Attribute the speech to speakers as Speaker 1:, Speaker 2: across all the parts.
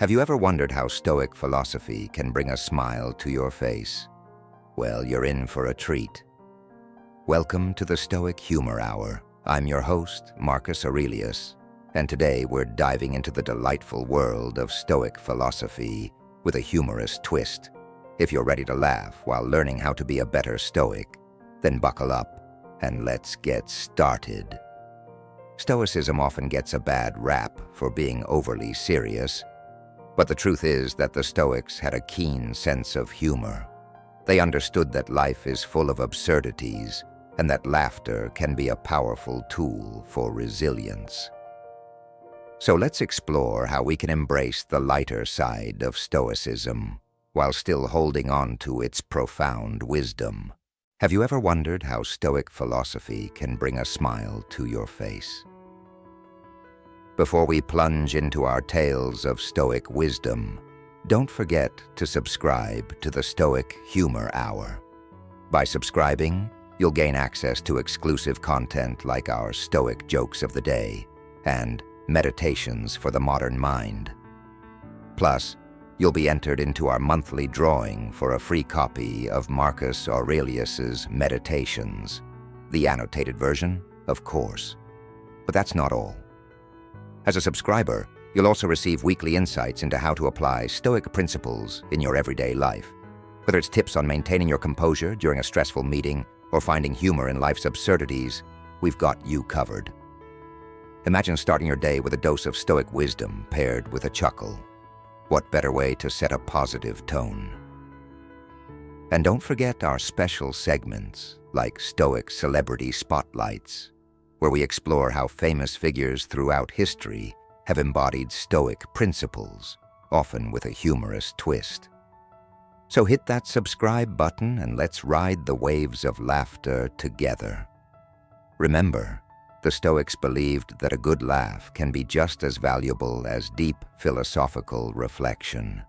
Speaker 1: Have you ever wondered how Stoic philosophy can bring a smile to your face? Well, you're in for a treat. Welcome to the Stoic Humor Hour. I'm your host, Marcus Aurelius, and today we're diving into the delightful world of Stoic philosophy with a humorous twist. If you're ready to laugh while learning how to be a better Stoic, then buckle up and let's get started. Stoicism often gets a bad rap for being overly serious, but the truth is that the Stoics had a keen sense of humor. They understood that life is full of absurdities and that laughter can be a powerful tool for resilience. So let's explore how we can embrace the lighter side of Stoicism while still holding on to its profound wisdom. Have you ever wondered how Stoic philosophy can bring a smile to your face? Before we plunge into our tales of Stoic wisdom, don't forget to subscribe to the Stoic Humor Hour. By subscribing, you'll gain access to exclusive content like our Stoic Jokes of the Day and Meditations for the Modern Mind. Plus, you'll be entered into our monthly drawing for a free copy of Marcus Aurelius's Meditations. The annotated version, of course. But that's not all. As a subscriber, you'll also receive weekly insights into how to apply Stoic principles in your everyday life. Whether it's tips on maintaining your composure during a stressful meeting or finding humor in life's absurdities, we've got you covered. Imagine starting your day with a dose of Stoic wisdom paired with a chuckle. What better way to set a positive tone? And don't forget our special segments like Stoic Celebrity Spotlights, where we explore how famous figures throughout history have embodied Stoic principles, often with a humorous twist. So hit that subscribe button and let's ride the waves of laughter together. Remember, the Stoics believed that a good laugh can be just as valuable as deep philosophical reflection.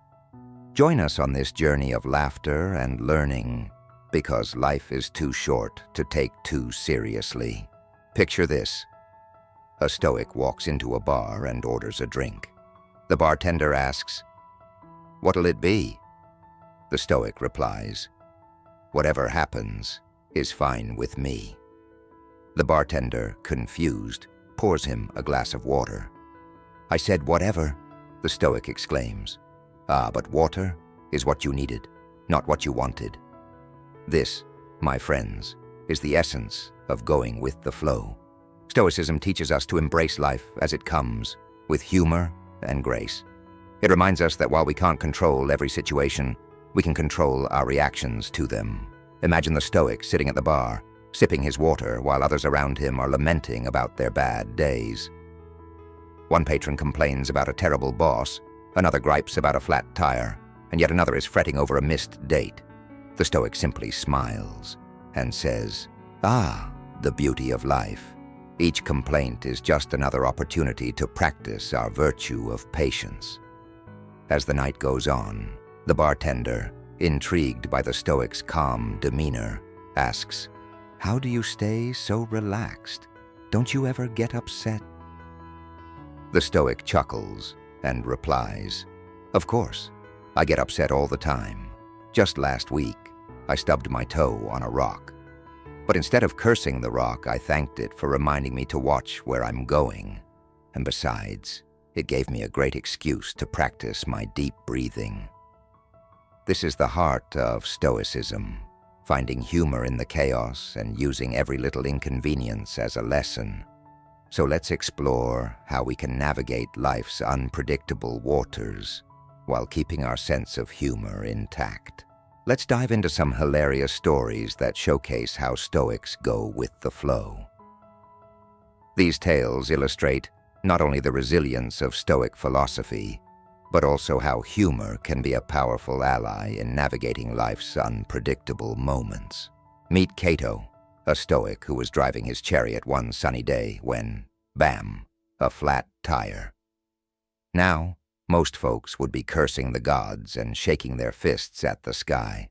Speaker 1: Join us on this journey of laughter and learning, because life is too short to take too seriously. Picture this. A Stoic walks into a bar and orders a drink. The bartender asks, "What'll it be?" The Stoic replies, "Whatever happens is fine with me." The bartender, confused, pours him a glass of water. "I said whatever," the Stoic exclaims. "Ah, but water is what you needed, not what you wanted." This, my friends, is the essence of going with the flow. Stoicism teaches us to embrace life as it comes, with humor and grace. It reminds us that while we can't control every situation, we can control our reactions to them. Imagine the Stoic sitting at the bar, sipping his water while others around him are lamenting about their bad days. One patron complains about a terrible boss, another gripes about a flat tire, and yet another is fretting over a missed date. The Stoic simply smiles and says, "Ah, the beauty of life. Each complaint is just another opportunity to practice our virtue of patience." As the night goes on, the bartender, intrigued by the Stoic's calm demeanor, asks, "How do you stay so relaxed? Don't you ever get upset?" The Stoic chuckles and replies, "Of course, I get upset all the time. Just last week, I stubbed my toe on a rock. But instead of cursing the rock, I thanked it for reminding me to watch where I'm going. And besides, it gave me a great excuse to practice my deep breathing." This is the heart of Stoicism, finding humor in the chaos and using every little inconvenience as a lesson. So let's explore how we can navigate life's unpredictable waters while keeping our sense of humor intact. Let's dive into some hilarious stories that showcase how Stoics go with the flow. These tales illustrate not only the resilience of Stoic philosophy, but also how humor can be a powerful ally in navigating life's unpredictable moments. Meet Cato, a Stoic who was driving his chariot one sunny day when, bam, a flat tire. Now, most folks would be cursing the gods and shaking their fists at the sky.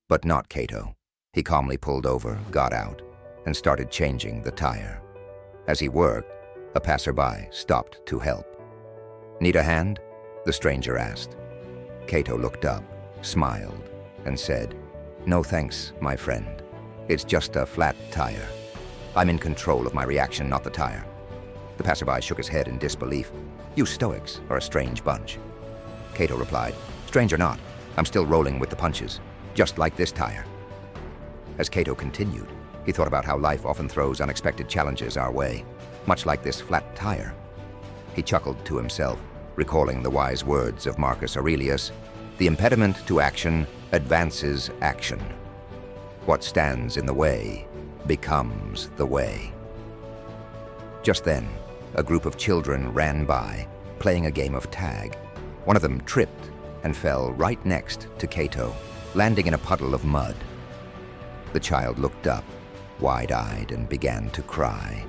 Speaker 1: But not Cato. He calmly pulled over, got out, and started changing the tire. As he worked, a passerby stopped to help. "Need a hand?" the stranger asked. Cato looked up, smiled, and said, "No thanks, my friend. It's just a flat tire. I'm in control of my reaction, not the tire." The passerby shook his head in disbelief. "You Stoics are a strange bunch." Cato replied, "Strange or not, I'm still rolling with the punches, just like this tire." As Cato continued, he thought about how life often throws unexpected challenges our way, much like this flat tire. He chuckled to himself, recalling the wise words of Marcus Aurelius, "The impediment to action advances action. What stands in the way becomes the way." Just then, a group of children ran by, playing a game of tag. One of them tripped and fell right next to Cato, landing in a puddle of mud. The child looked up, wide-eyed, and began to cry.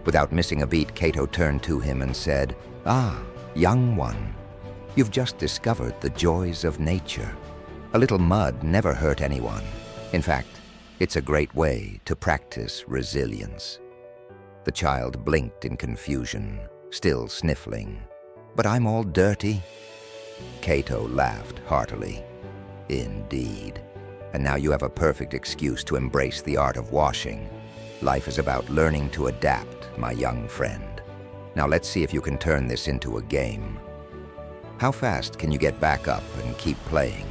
Speaker 1: Without missing a beat, Cato turned to him and said, "Ah, young one, you've just discovered the joys of nature. A little mud never hurt anyone. In fact, it's a great way to practice resilience." The child blinked in confusion, still sniffling. "But I'm all dirty." Cato laughed heartily. "Indeed. And now you have a perfect excuse to embrace the art of washing. Life is about learning to adapt, my young friend. Now let's see if you can turn this into a game. How fast can you get back up and keep playing?"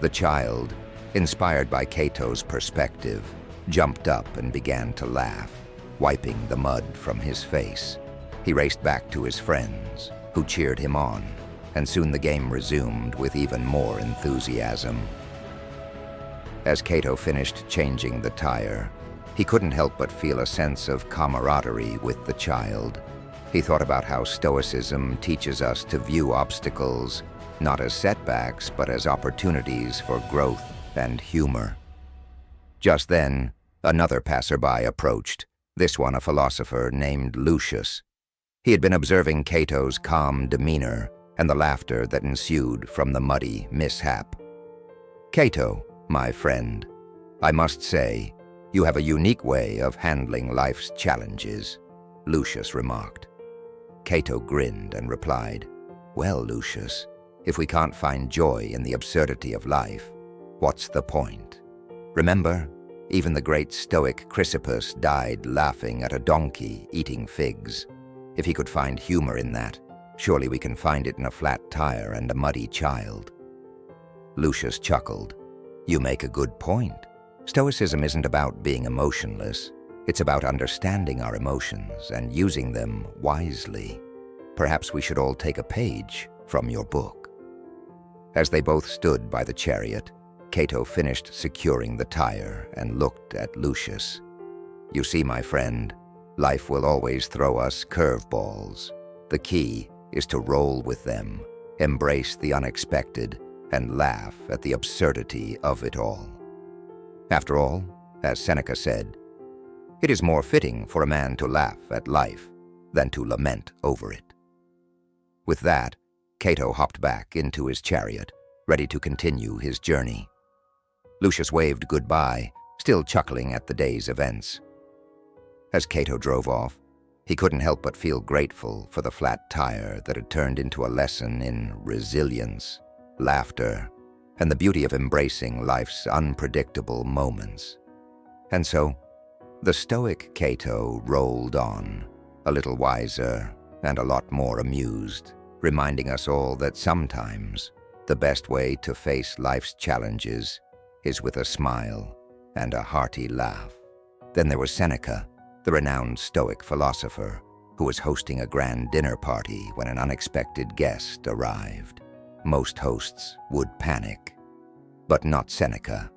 Speaker 1: The child, inspired by Cato's perspective, jumped up and began to laugh, wiping the mud from his face. He raced back to his friends, who cheered him on, and soon the game resumed with even more enthusiasm. As Cato finished changing the tire, he couldn't help but feel a sense of camaraderie with the child. He thought about how Stoicism teaches us to view obstacles not as setbacks, but as opportunities for growth and humor. Just then, another passerby approached, this one a philosopher named Lucius. He had been observing Cato's calm demeanor and the laughter that ensued from the muddy mishap. "Cato, my friend, I must say, you have a unique way of handling life's challenges," Lucius remarked. Cato grinned and replied, "Well, Lucius, if we can't find joy in the absurdity of life, what's the point? Remember, even the great Stoic Chrysippus died laughing at a donkey eating figs. If he could find humor in that, surely we can find it in a flat tire and a muddy child." Lucius chuckled. "You make a good point. Stoicism isn't about being emotionless. It's about understanding our emotions and using them wisely. Perhaps we should all take a page from your book." As they both stood by the chariot, Cato finished securing the tire and looked at Lucius. "You see, my friend, life will always throw us curveballs. The key is to roll with them, embrace the unexpected, and laugh at the absurdity of it all. After all, as Seneca said, it is more fitting for a man to laugh at life than to lament over it." With that, Cato hopped back into his chariot, ready to continue his journey. Lucius waved goodbye, still chuckling at the day's events. As Cato drove off, he couldn't help but feel grateful for the flat tire that had turned into a lesson in resilience, laughter, and the beauty of embracing life's unpredictable moments. And so, the Stoic Cato rolled on, a little wiser and a lot more amused, reminding us all that sometimes the best way to face life's challenges is with a smile and a hearty laugh. Then there was Seneca, the renowned Stoic philosopher, who was hosting a grand dinner party when an unexpected guest arrived. Most hosts would panic, but not Seneca.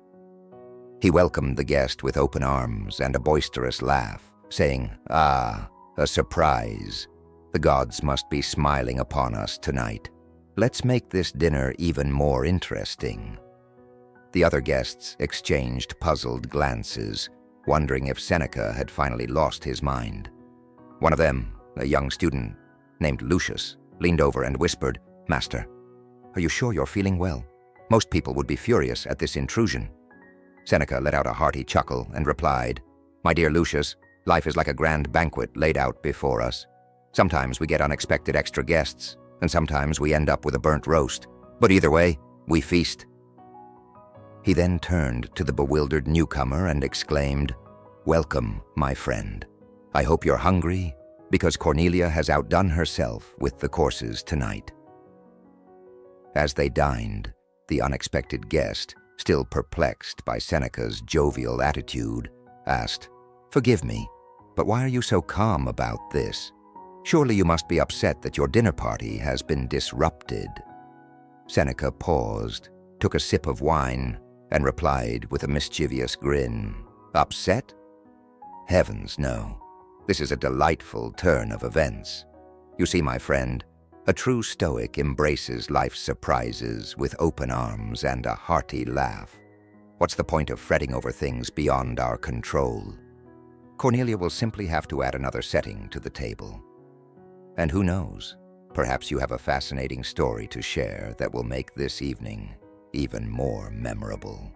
Speaker 1: He welcomed the guest with open arms and a boisterous laugh, saying, "Ah, a surprise. The gods must be smiling upon us tonight. Let's make this dinner even more interesting." The other guests exchanged puzzled glances, wondering if Seneca had finally lost his mind. One of them, a young student named Lucius, leaned over and whispered, "Master, are you sure you're feeling well? Most people would be furious at this intrusion." Seneca let out a hearty chuckle and replied, "My dear Lucius, life is like a grand banquet laid out before us. Sometimes we get unexpected extra guests, and sometimes we end up with a burnt roast. But either way, we feast." He then turned to the bewildered newcomer and exclaimed, "Welcome, my friend. I hope you're hungry, because Cornelia has outdone herself with the courses tonight." As they dined, the unexpected guest, still perplexed by Seneca's jovial attitude, asked, "Forgive me, but why are you so calm about this? Surely you must be upset that your dinner party has been disrupted." Seneca paused, took a sip of wine, and replied with a mischievous grin, "Upset? Heavens, no. This is a delightful turn of events. You see, my friend, a true Stoic embraces life's surprises with open arms and a hearty laugh. What's the point of fretting over things beyond our control? Cornelia will simply have to add another setting to the table. And who knows, perhaps you have a fascinating story to share that will make this evening even more memorable."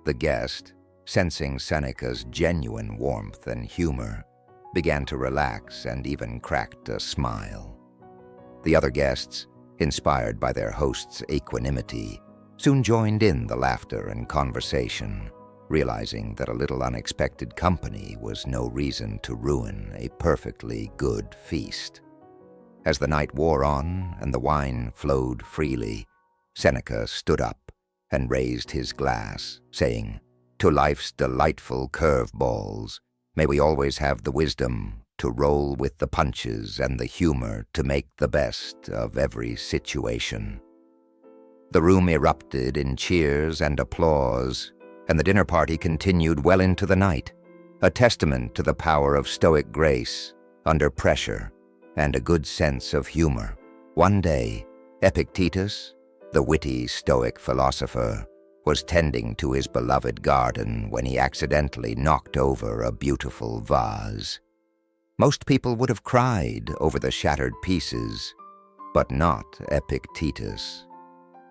Speaker 1: The guest, sensing Seneca's genuine warmth and humor, began to relax and even cracked a smile. The other guests, inspired by their host's equanimity, soon joined in the laughter and conversation, realizing that a little unexpected company was no reason to ruin a perfectly good feast. As the night wore on and the wine flowed freely, Seneca stood up and raised his glass, saying, "To life's delightful curveballs, may we always have the wisdom to roll with the punches and the humor to make the best of every situation." The room erupted in cheers and applause, and the dinner party continued well into the night, a testament to the power of Stoic grace under pressure and a good sense of humor. One day, Epictetus, the witty Stoic philosopher, was tending to his beloved garden when he accidentally knocked over a beautiful vase. Most people would have cried over the shattered pieces, but not Epictetus.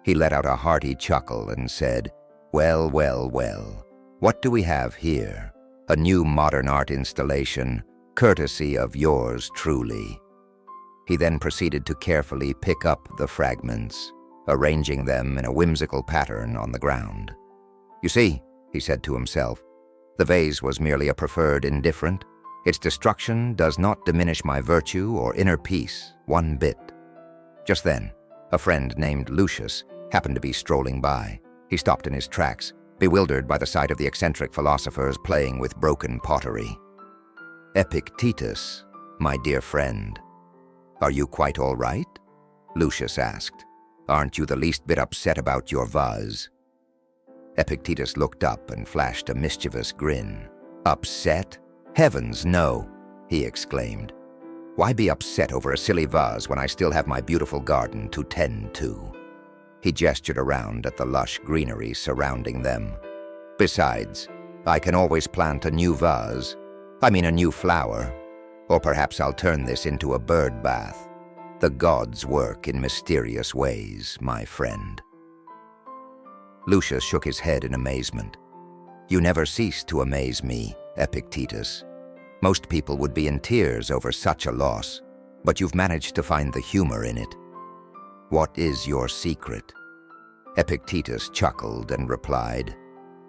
Speaker 1: He let out a hearty chuckle and said, "Well, well, well, what do we have here? A new modern art installation, courtesy of yours truly." He then proceeded to carefully pick up the fragments, arranging them in a whimsical pattern on the ground. "You see," he said to himself, "the vase was merely a preferred indifferent. Its destruction does not diminish my virtue or inner peace one bit." Just then, a friend named Lucius happened to be strolling by. He stopped in his tracks, bewildered by the sight of the eccentric philosophers playing with broken pottery. "Epictetus, my dear friend, are you quite all right?" Lucius asked. "Aren't you the least bit upset about your vase?" Epictetus looked up and flashed a mischievous grin. "Upset? Heavens, no!" he exclaimed. "Why be upset over a silly vase when I still have my beautiful garden to tend to?" He gestured around at the lush greenery surrounding them. "Besides, I can always plant a new vase. I mean a new flower. Or perhaps I'll turn this into a bird bath. The gods work in mysterious ways, my friend." Lucius shook his head in amazement. "You never cease to amaze me, Epictetus. Most people would be in tears over such a loss, but you've managed to find the humor in it. What is your secret?" Epictetus chuckled and replied,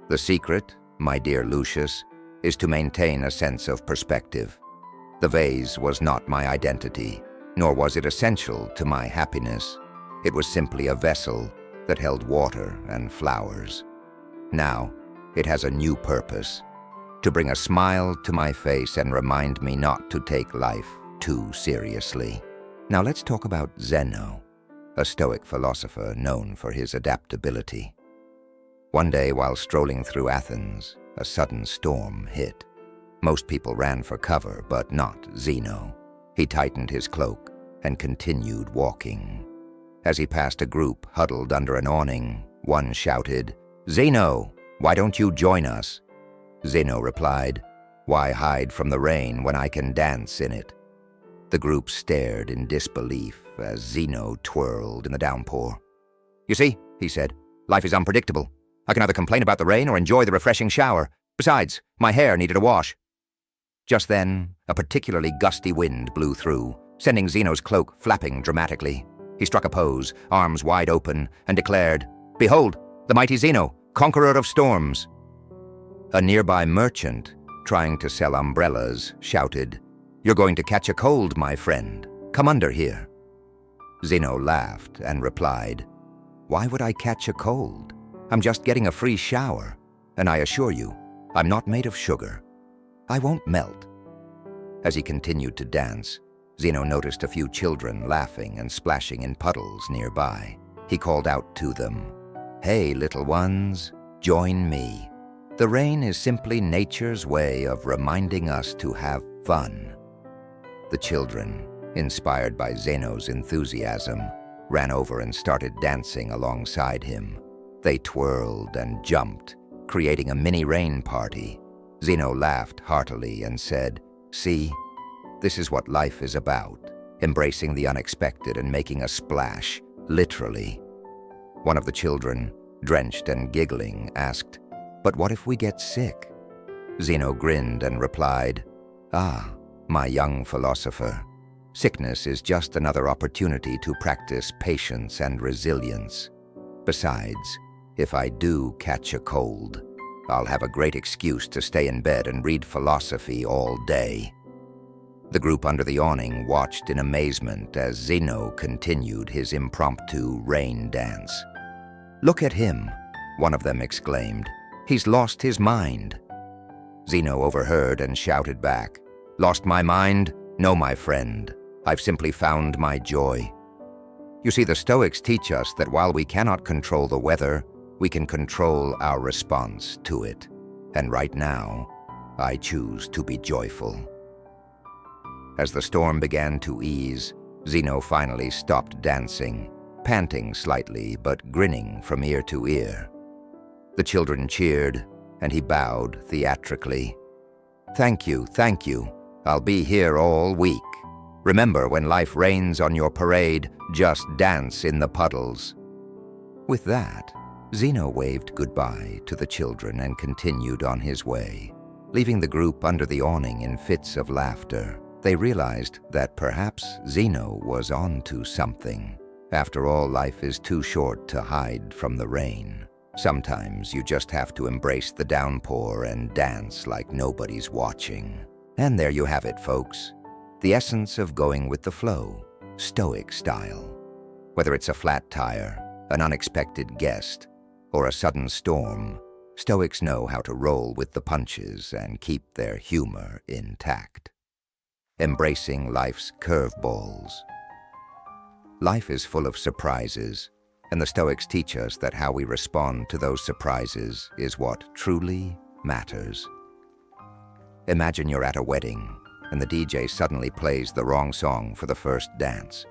Speaker 1: "The secret, my dear Lucius, is to maintain a sense of perspective. The vase was not my identity, nor was it essential to my happiness. It was simply a vessel that held water and flowers. Now, it has a new purpose, to bring a smile to my face and remind me not to take life too seriously." Now let's talk about Zeno, a Stoic philosopher known for his adaptability. One day while strolling through Athens, a sudden storm hit. Most people ran for cover, but not Zeno. He tightened his cloak and continued walking. As he passed a group huddled under an awning, one shouted, "Zeno, why don't you join us?" Zeno replied, "Why hide from the rain when I can dance in it?" The group stared in disbelief as Zeno twirled in the downpour. "You see," he said, "life is unpredictable. I can either complain about the rain or enjoy the refreshing shower. Besides, my hair needed a wash." Just then, a particularly gusty wind blew through, sending Zeno's cloak flapping dramatically. He struck a pose, arms wide open, and declared, "Behold, the mighty Zeno, conqueror of storms." A nearby merchant, trying to sell umbrellas, shouted, "You're going to catch a cold, my friend. Come under here." Zeno laughed and replied, "Why would I catch a cold? I'm just getting a free shower, and I assure you, I'm not made of sugar. I won't melt." As he continued to dance, Zeno noticed a few children laughing and splashing in puddles nearby. He called out to them, "Hey, little ones, join me. The rain is simply nature's way of reminding us to have fun." The children, inspired by Zeno's enthusiasm, ran over and started dancing alongside him. They twirled and jumped, creating a mini rain party. Zeno laughed heartily and said, "See, this is what life is about, embracing the unexpected and making a splash, literally." One of the children, drenched and giggling, asked, "But what if we get sick?" Zeno grinned and replied, "Ah, my young philosopher, sickness is just another opportunity to practice patience and resilience. Besides, if I do catch a cold, I'll have a great excuse to stay in bed and read philosophy all day." The group under the awning watched in amazement as Zeno continued his impromptu rain dance. "Look at him," one of them exclaimed. "He's lost his mind." Zeno overheard and shouted back, "Lost my mind? No, my friend. I've simply found my joy." You see, the Stoics teach us that while we cannot control the weather, we can control our response to it. And right now, I choose to be joyful. As the storm began to ease, Zeno finally stopped dancing, panting slightly but grinning from ear to ear. The children cheered, and he bowed theatrically. Thank you. I'll be here all week. Remember, when life rains on your parade, just dance in the puddles." With that, Zeno waved goodbye to the children and continued on his way. Leaving the group under the awning in fits of laughter, they realized that perhaps Zeno was onto something. After all, life is too short to hide from the rain. Sometimes you just have to embrace the downpour and dance like nobody's watching. And there you have it, folks. The essence of going with the flow, Stoic style. Whether it's a flat tire, an unexpected guest, or a sudden storm, Stoics know how to roll with the punches and keep their humor intact. Embracing life's curveballs. Life is full of surprises, and the Stoics teach us that how we respond to those surprises is what truly matters. Imagine you're at a wedding, and the DJ suddenly plays the wrong song for the first dance.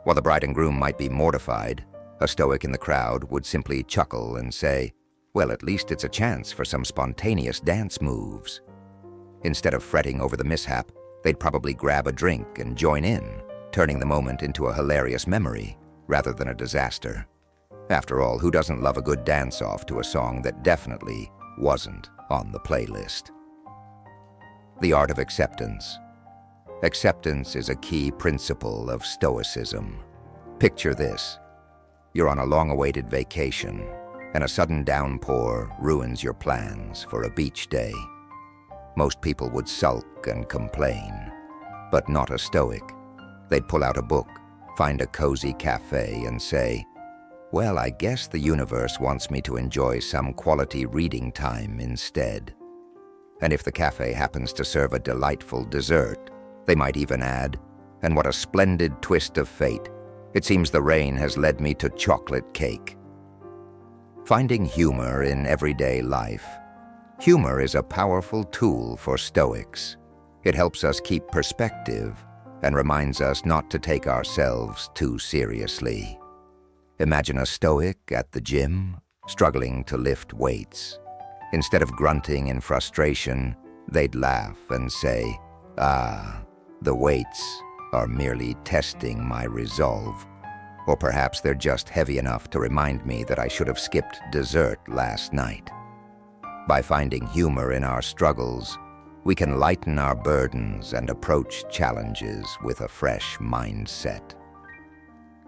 Speaker 1: While the bride and groom might be mortified, a Stoic in the crowd would simply chuckle and say, "Well, at least it's a chance for some spontaneous dance moves." Instead of fretting over the mishap, they'd probably grab a drink and join in, turning the moment into a hilarious memory rather than a disaster. After all, who doesn't love a good dance-off to a song that definitely wasn't on the playlist? The art of acceptance. Acceptance is a key principle of Stoicism. Picture this. You're on a long-awaited vacation, and a sudden downpour ruins your plans for a beach day. Most people would sulk and complain, but not a Stoic. They'd pull out a book, find a cozy cafe, and say, "Well, I guess the universe wants me to enjoy some quality reading time instead." And if the cafe happens to serve a delightful dessert, they might even add, "And what a splendid twist of fate. It seems the rain has led me to chocolate cake." Finding humor in everyday life. Humor is a powerful tool for Stoics. It helps us keep perspective and reminds us not to take ourselves too seriously. Imagine a Stoic at the gym, struggling to lift weights. Instead of grunting in frustration, they'd laugh and say, "Ah, the weights are merely testing my resolve." Or perhaps they're just heavy enough to remind me that I should have skipped dessert last night. By finding humor in our struggles, we can lighten our burdens and approach challenges with a fresh mindset.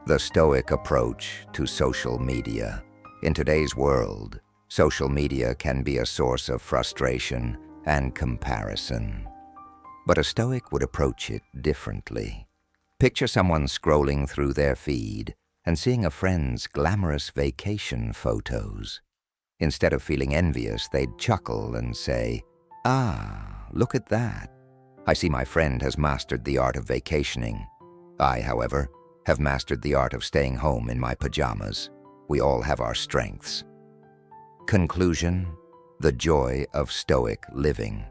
Speaker 1: The Stoic approach to social media. In today's world, social media can be a source of frustration and comparison. But a Stoic would approach it differently. Picture someone scrolling through their feed and seeing a friend's glamorous vacation photos. Instead of feeling envious, they'd chuckle and say, "Ah, look at that. I see my friend has mastered the art of vacationing. I, however, have mastered the art of staying home in my pajamas. We all have our strengths." Conclusion: the joy of Stoic living.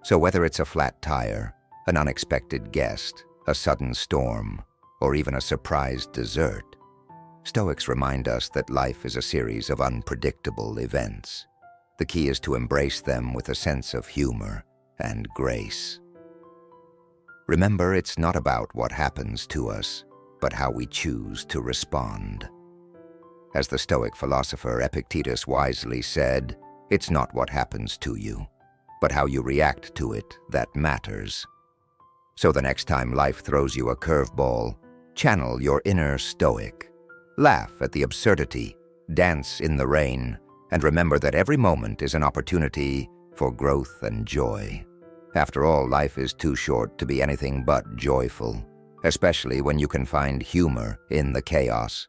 Speaker 1: So whether it's a flat tire, an unexpected guest, a sudden storm, or even a surprise dessert, Stoics remind us that life is a series of unpredictable events. The key is to embrace them with a sense of humor and grace. Remember, it's not about what happens to us, but how we choose to respond. As the Stoic philosopher Epictetus wisely said, "It's not what happens to you, but how you react to it that matters." So the next time life throws you a curveball, channel your inner Stoic. Laugh at the absurdity, dance in the rain, and remember that every moment is an opportunity for growth and joy. After all, life is too short to be anything but joyful, especially when you can find humor in the chaos.